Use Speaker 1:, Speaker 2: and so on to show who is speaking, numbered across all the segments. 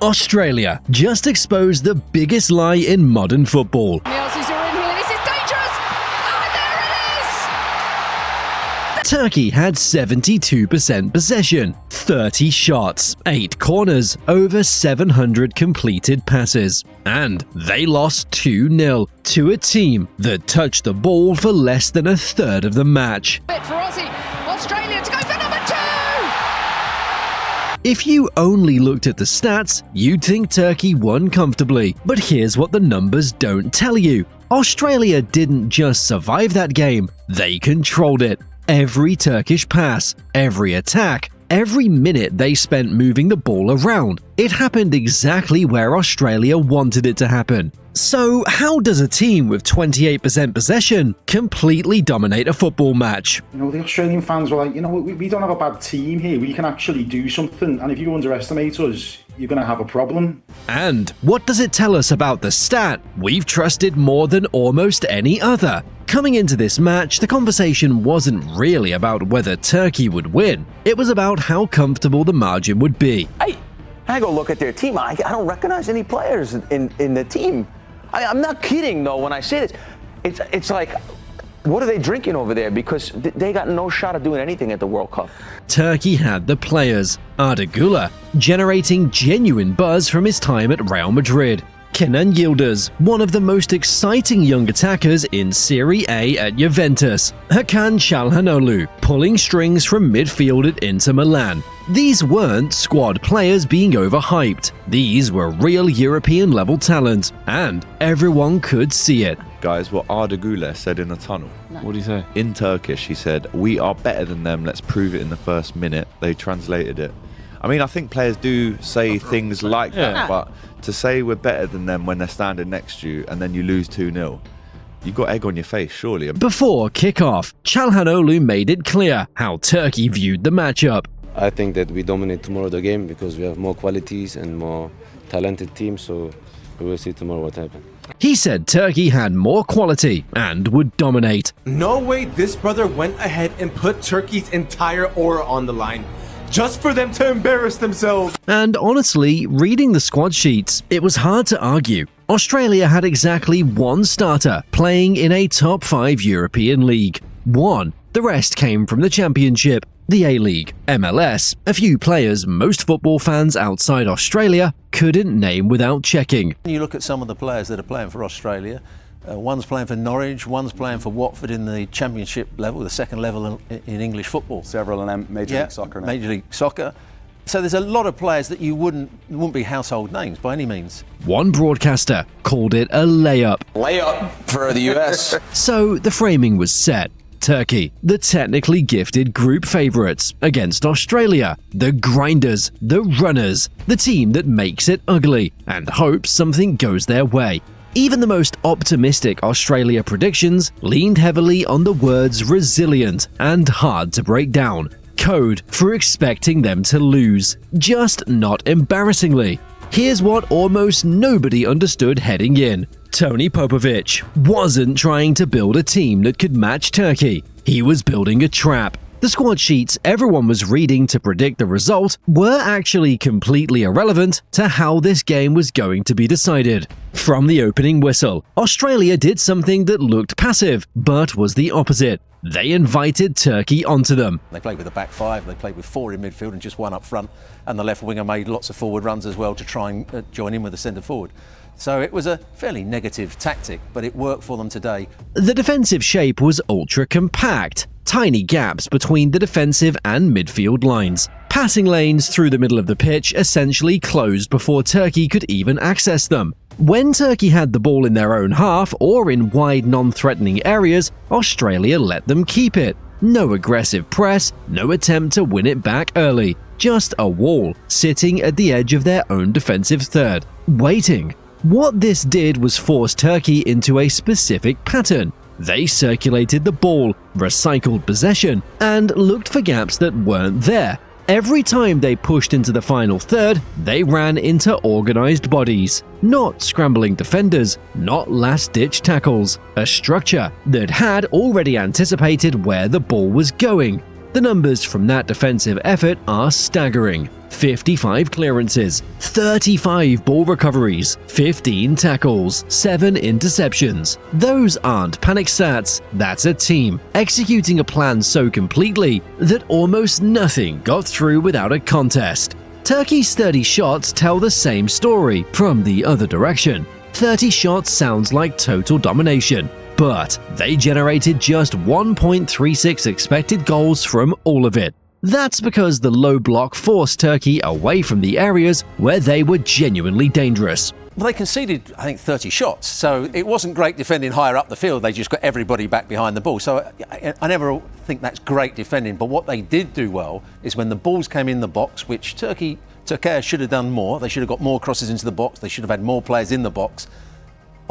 Speaker 1: Australia just exposed the biggest lie in modern football.
Speaker 2: The Aussies are in here. This is dangerous. And there it is!
Speaker 1: Turkey had 72% possession, 30 shots, 8 corners, over 700 completed passes. And they lost 2-0 to a team that touched the ball for less than a third of the match.
Speaker 2: Bit for Aussie. Australia to go for number 2!
Speaker 1: If you only looked at the stats, you'd think Turkey won comfortably. But here's what the numbers don't tell you. Australia didn't just survive that game, they controlled it. Every Turkish pass, every attack, every minute they spent moving the ball around. It happened exactly where Australia wanted it to happen. So how does a team with 28% possession completely dominate a football match?
Speaker 3: The Australian fans were like, we don't have a bad team here. We can actually do something. And if you underestimate us, you're going to have a problem.
Speaker 1: And what does it tell us about the stat we've trusted more than almost any other? Coming into this match, the conversation wasn't really about whether Turkey would win. It was about how comfortable the margin would be.
Speaker 4: I go look at their team. I don't recognize any players in the team. I'm not kidding, though, when I say this. It's like, what are they drinking over there? Because they got no shot of doing anything at the World Cup.
Speaker 1: Turkey had the players. Arda Güler, generating genuine buzz from his time at Real Madrid. Kenan Yıldız, one of the most exciting young attackers in Serie A at Juventus. Hakan Çalhanoğlu, pulling strings from midfield at Inter Milan. These weren't squad players being overhyped. These were real European-level talent, and everyone could see it.
Speaker 5: Guys, what Arda Güler said in the tunnel.
Speaker 6: What did he say?
Speaker 5: In Turkish, he said, "We are better than them, let's prove it in the first minute." They translated it. I mean, I think players do say things like that, but to say we're better than them when they're standing next to you and then you lose 2-0, you got egg on your face, surely.
Speaker 1: Before kickoff, Calhanoglu made it clear how Turkey viewed the matchup.
Speaker 7: I think that we dominate tomorrow the game because we have more qualities and more talented teams, so we will see tomorrow what happens.
Speaker 1: He said Turkey had more quality and would dominate.
Speaker 8: No way this brother went ahead and put Turkey's entire aura on the line, just for them to embarrass themselves.
Speaker 1: And honestly, reading the squad sheets, it was hard to argue. Australia had exactly one starter playing in a top 5 European league. One. The rest came from the Championship, the A-League, MLS, a few players most football fans outside Australia couldn't name without checking.
Speaker 9: You look at some of the players that are playing for Australia. One's playing for Norwich, one's playing for Watford in the Championship level, the second level in English football.
Speaker 10: Several in Major League Soccer now.
Speaker 9: Major League Soccer. So there's a lot of players that you wouldn't be household names by any means.
Speaker 1: One broadcaster called it a layup.
Speaker 4: Layup for the US.
Speaker 1: So the framing was set. Turkey, the technically gifted group favourites, against Australia, the grinders, the runners, the team that makes it ugly and hopes something goes their way. Even the most optimistic Australia predictions leaned heavily on the words resilient and hard to break down, code for expecting them to lose, just not embarrassingly. Here's what almost nobody understood heading in. Tony Popovic wasn't trying to build a team that could match Turkey. He was building a trap. The squad sheets everyone was reading to predict the result were actually completely irrelevant to how this game was going to be decided. From the opening whistle, Australia did something that looked passive, but was the opposite. They invited Turkey onto them.
Speaker 9: They played with a back 5, they played with 4 in midfield and just 1 up front, and the left winger made lots of forward runs as well to try and join in with the centre forward. So it was a fairly negative tactic, but it worked for them today.
Speaker 1: The defensive shape was ultra compact, tiny gaps between the defensive and midfield lines. Passing lanes through the middle of the pitch essentially closed before Turkey could even access them. When Turkey had the ball in their own half or in wide non-threatening areas, Australia let them keep it. No aggressive press, no attempt to win it back early. Just a wall sitting at the edge of their own defensive third, waiting. What this did was force Turkey into a specific pattern. They circulated the ball, recycled possession, and looked for gaps that weren't there. Every time they pushed into the final third, they ran into organized bodies. Not scrambling defenders, not last-ditch tackles. A structure that had already anticipated where the ball was going. The numbers from that defensive effort are staggering. 55 clearances, 35 ball recoveries, 15 tackles, 7 interceptions. Those aren't panic stats, that's a team executing a plan so completely that almost nothing got through without a contest. Turkey's 30 shots tell the same story from the other direction. 30 shots sounds like total domination, but they generated just 1.36 expected goals from all of it. That's because the low block forced Turkey away from the areas where they were genuinely dangerous.
Speaker 9: Well, they conceded, I think, 30 shots, so it wasn't great defending higher up the field. They just got everybody back behind the ball. So I never think that's great defending, but what they did do well is when the balls came in the box, which Turkey should have done more. They should have got more crosses into the box. They should have had more players in the box.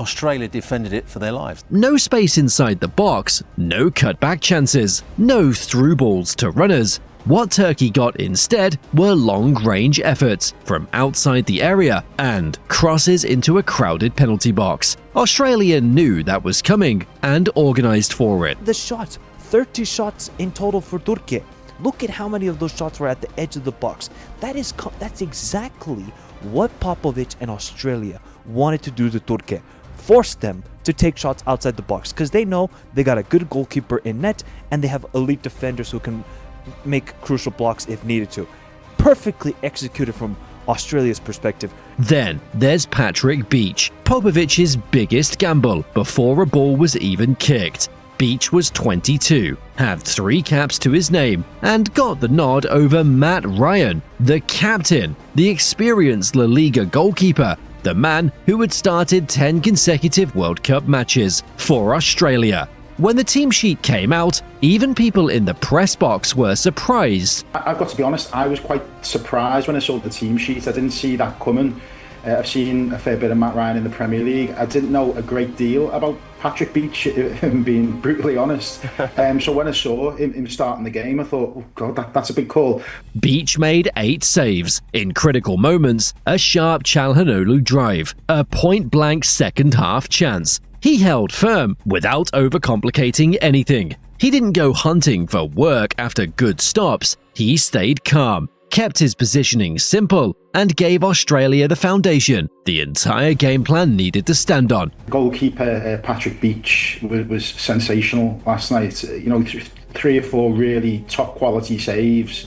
Speaker 9: Australia defended it for their lives.
Speaker 1: No space inside the box, no cutback chances, no through balls to runners. What Turkey got instead were long-range efforts from outside the area and crosses into a crowded penalty box. Australia knew that was coming and organised for it.
Speaker 6: The shots, 30 shots in total for Turkey. Look at how many of those shots were at the edge of the box. That's exactly what Popovic and Australia wanted to do to Turkey. Force them to take shots outside the box because they know they got a good goalkeeper in net and they have elite defenders who can make crucial blocks if needed to. Perfectly executed from Australia's perspective.
Speaker 1: Then there's Patrick Beach, Popovic's biggest gamble before a ball was even kicked. Beach was 22, had 3 caps to his name, and got the nod over Matt Ryan, the captain, the experienced La Liga goalkeeper, the man who had started 10 consecutive World Cup matches for Australia. When the team sheet came out, even people in the press box were surprised.
Speaker 3: I've got to be honest, I was quite surprised when I saw the team sheet. I didn't see that coming. I've seen a fair bit of Matt Ryan in the Premier League. I didn't know a great deal about Patrick Beach, being brutally honest. So when I saw him starting the game, I thought, oh God, that's a big call.
Speaker 1: Beach made 8 saves. In critical moments, a sharp Calhanoglu drive, a point-blank second-half chance. He held firm without overcomplicating anything. He didn't go hunting for work after good stops. He stayed calm, kept his positioning simple, and gave Australia the foundation the entire game plan needed to stand on.
Speaker 3: Goalkeeper Patrick Beach was sensational last night. 3 or 4 really top quality saves.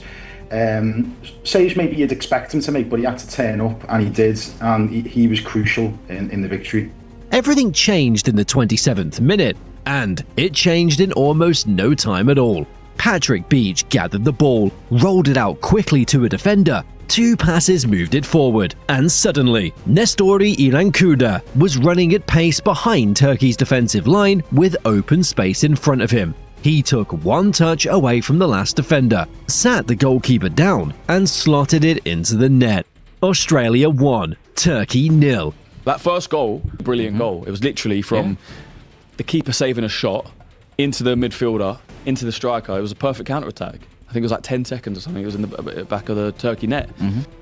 Speaker 3: Saves maybe you'd expect him to make, but he had to turn up, and he did, and he was crucial in the victory.
Speaker 1: Everything changed in the 27th minute, and it changed in almost no time at all. Patrick Beach gathered the ball, rolled it out quickly to a defender, 2 passes moved it forward, and suddenly, Nestori Irankunda was running at pace behind Turkey's defensive line with open space in front of him. He took 1 touch away from the last defender, sat the goalkeeper down, and slotted it into the net. Australia 1, Turkey 0.
Speaker 10: That first goal, brilliant goal. It was literally from the keeper saving a shot into the midfielder, into the striker. It was a perfect counterattack. I think it was like 10 seconds or something. It was in the back of the Turkey net.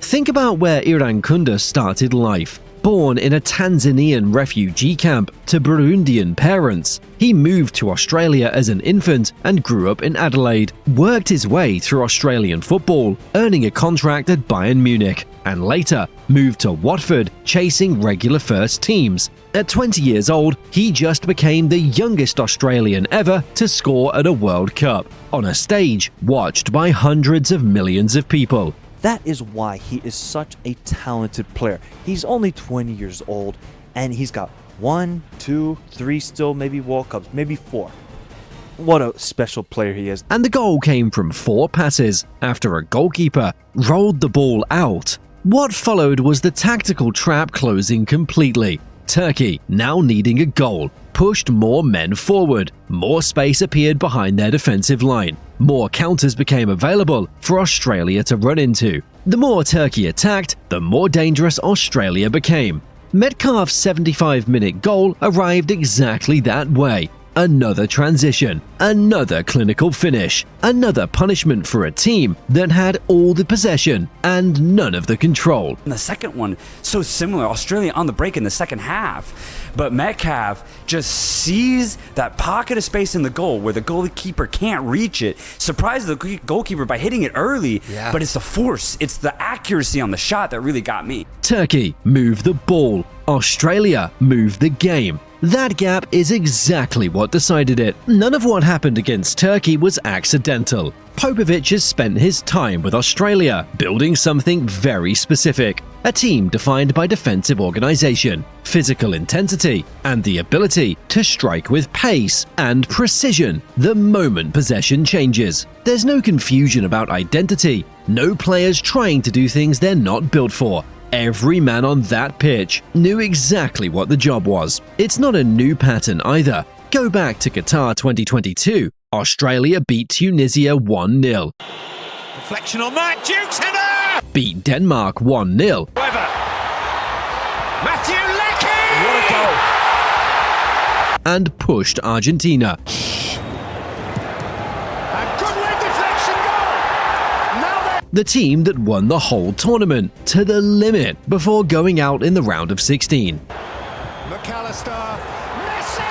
Speaker 1: Think about where Irankunda started life. Born in a Tanzanian refugee camp to Burundian parents, he moved to Australia as an infant and grew up in Adelaide, worked his way through Australian football, earning a contract at Bayern Munich, and later moved to Watford, chasing regular first teams. At 20 years old, he just became the youngest Australian ever to score at a World Cup, on a stage watched by hundreds of millions of people.
Speaker 6: That is why he is such a talented player. He's only 20 years old, and he's got 1, 2, 3 still, maybe World Cups, maybe 4. What a special player he is.
Speaker 1: And the goal came from 4 passes after a goalkeeper rolled the ball out. What followed was the tactical trap closing completely. Turkey, now needing a goal, pushed more men forward. More space appeared behind their defensive line. More counters became available for Australia to run into. The more Turkey attacked, the more dangerous Australia became. Metcalf's 75-minute goal arrived exactly that way. another transition, another clinical finish, another punishment for a team that had all the possession and none of the control.
Speaker 11: And the second one, so similar. Australia on the break in the second half. But Metcalf just sees that pocket of space in the goal where the goalkeeper can't reach it. Surprised the goalkeeper by hitting it early. Yeah. But it's the force, it's the accuracy on the shot that really got me.
Speaker 1: Turkey moved the ball. Australia moved the game. That gap is exactly what decided it. None of what happened against Turkey was accidental. Popovic has spent his time with Australia, building something very specific. A team defined by defensive organization, physical intensity, and the ability to strike with pace and precision the moment possession changes. There's no confusion about identity, no players trying to do things they're not built for. Every man on that pitch knew exactly what the job was. It's not a new pattern either. Go back to Qatar 2022. Australia beat Tunisia 1-0.
Speaker 12: Reflection on that, Duke's header!
Speaker 1: Beat Denmark 1-0.
Speaker 12: Matthew Leckie! What a goal!
Speaker 1: And pushed Argentina. The team that won the whole tournament to the limit before going out in the round of 16.
Speaker 12: McAllister, Messi!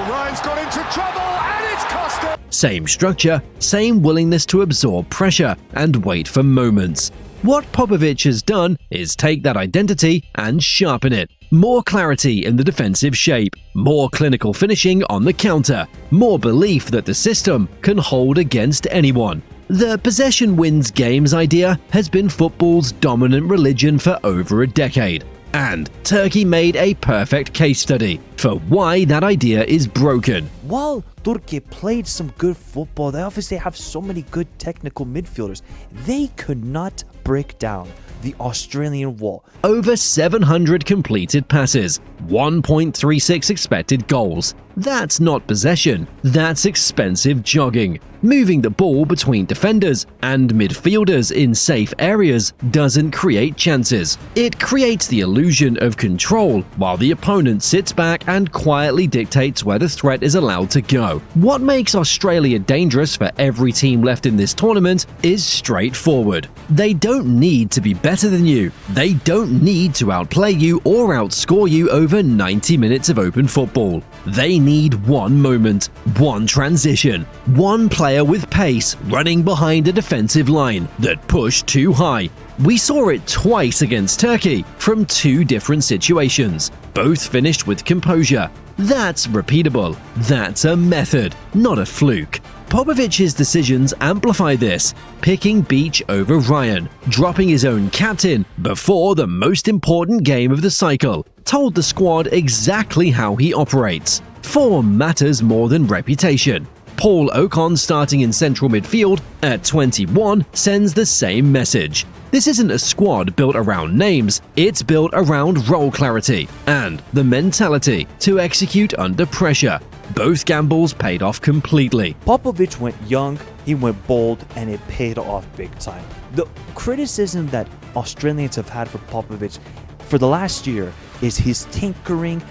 Speaker 12: Orion's got into trouble and it's cost him!
Speaker 1: Same structure, same willingness to absorb pressure and wait for moments. What Popovic has done is take that identity and sharpen it. More clarity in the defensive shape, more clinical finishing on the counter, more belief that the system can hold against anyone. The possession wins games idea has been football's dominant religion for over a decade, and Turkey made a perfect case study for why that idea is broken.
Speaker 6: While Turkey played some good football, they obviously have so many good technical midfielders, they could not break down the Australian wall.
Speaker 1: Over 700 completed passes, 1.36 expected goals. That's not possession, that's expensive jogging. Moving the ball between defenders and midfielders in safe areas doesn't create chances. It creates the illusion of control while the opponent sits back and quietly dictates where the threat is allowed to go. What makes Australia dangerous for every team left in this tournament is straightforward. They don't need to be better than you. They don't need to outplay you or outscore you over 90 minutes of open football. They need one moment, one transition, one player with pace running behind a defensive line that pushed too high. We saw it twice against Turkey from two different situations, both finished with composure. That's repeatable. That's a method, not a fluke. Popovic's decisions amplify this, picking Beach over Ryan, dropping his own captain before the most important game of the cycle, told the squad exactly how he operates. Form matters more than reputation. Paul Ocon starting in central midfield at 21 sends the same message. This isn't a squad built around names, it's built around role clarity and the mentality to execute under pressure. Both gambles paid off completely.
Speaker 6: Popovic went young, he went bold, and it paid off big time. The criticism that Australians have had for Popovic for the last year is his tinkering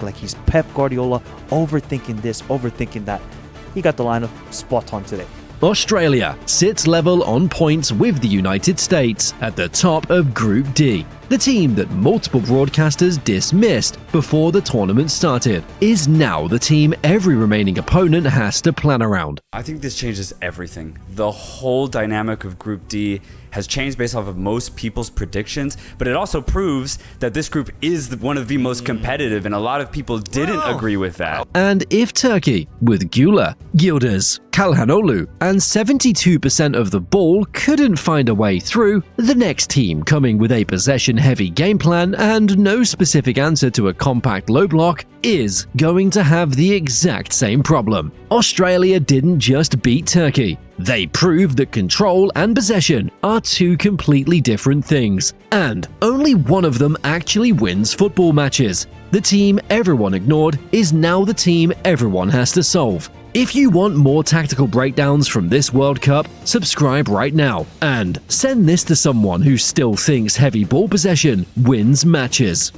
Speaker 6: like he's Pep Guardiola, overthinking this, overthinking that. He got the lineup spot on today.
Speaker 1: Australia sits level on points with the United States at the top of Group D. The team that multiple broadcasters dismissed before the tournament started is now the team every remaining opponent has to plan around.
Speaker 11: I think this changes everything. The whole dynamic of Group D has changed based off of most people's predictions, but it also proves that this group is one of the most competitive, and a lot of people didn't agree with that.
Speaker 1: And if Turkey, with Guler, Yildiz, Calhanoglu, and 72% of the ball couldn't find a way through, the next team coming with a possession-heavy game plan and no specific answer to a compact low block is going to have the exact same problem. Australia didn't just beat Turkey. They proved that control and possession are two completely different things, and only one of them actually wins football matches. The team everyone ignored is now the team everyone has to solve. If you want more tactical breakdowns from this World Cup, subscribe right now and send this to someone who still thinks heavy ball possession wins matches.